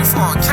324K.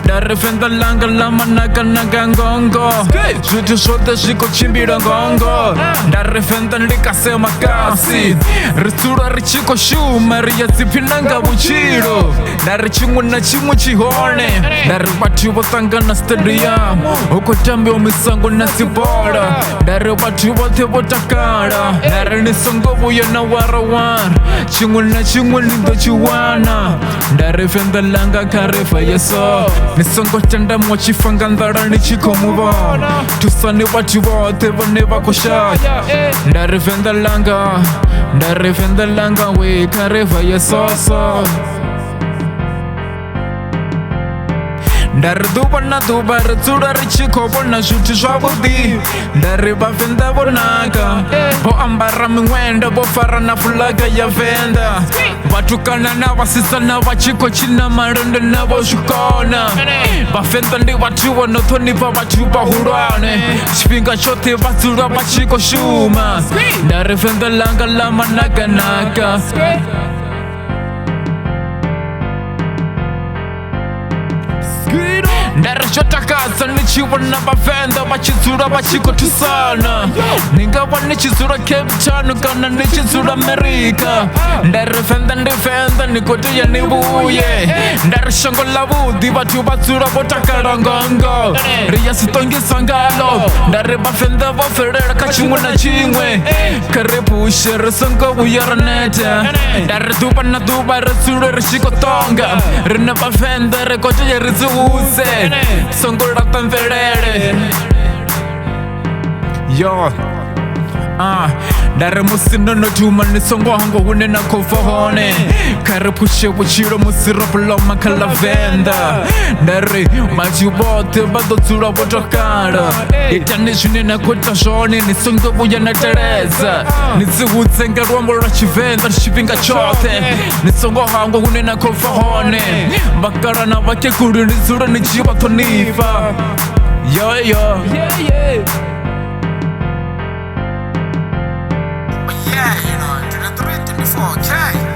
Ndarifenda langa lama naga ngongo Zwithu zwoṱhe zwi khou tshimbila ngongo Ndarifenda ndikasema kasi Ri dzula ri tshi khou shuma ri ya dziphina nga vhutshilo Ndari tshiṅwe na tshiṅwe tshi hone Ndari vhathu vho ṱangana stadium Hu khou tambiwa misango na dzibola Ndari vhathu vhoṱhe vho takala Ndari ni songo vhuya na warawara Tshiṅwe na tshiṅwe ni ḓo tshi wana Ndarifenda langa kha rifa yeso Ni songo tenda mochifa nga nḓala ni tshi khou muvhona Thusani vhathu vhoṱhe vhane vha khou shaya Ndarifenda langa we kha rifa yesoso Ndari ḓuvha na ḓuvha ri dzula ri tshi khou vhona zwithu zwavhuḓi Ndari vhavenḓa vho naka Vho ambara miṅwenda vho fara na fulaga ya Venḓa Vhatukana na vhasidzana vha tshi khou tshina malende navho zwikona Vhavenḓa ndi vhathu vho no ṱhonifha vhathu vhahulwane Tshifhinga tshoṱhe vha dzula vha tshi khou shuma Ndari venḓa langa ḽa manakanaka Ndari zwo takadza ni tshi vhona vhavenḓa vha tshi dzula vha tshi khou thusana Ni nga vha ni tshi dzula Cape Town kana ni tshi dzula America Ndari venḓa ndi venḓa ni khou tea ni vhuye Ndari shango ḽavhuḓi vhathu vha dzula vho takala ngongo Ri ya si ṱongisa ngalo Ndari vhavenḓa vho bvelela kha tshiṅwe na tshiṅwe Kha ri pushe ri songo vhuya ra neta Ndari ḓuvha na ḓuvha ri dzule ri tshi khou ṱonga Rine vhavenḓa ri khou tea ri dzi huse Songo laṱa mvelele Yo Ndari musi ndo no thuma ni songo hangwa hune na khou bva hone Kha ri phushe vhutshilo musi ro vhuloma kha ḽa Venḓa Ndari vhathu vhoṱhe vha ḓo dzula vho takala Itani zwine na khou ita zwone ni songo vhuya na teledza Ni dzi hudze nga luambo lwa Tshivenḓa tshifhinga tshoṱhe Ni songo hangwa hune na khou bva hone Vhakalaha na vhakegulu ni dzula ni tshi vha ṱhonifha Yo Yeah, you know, to the 324K.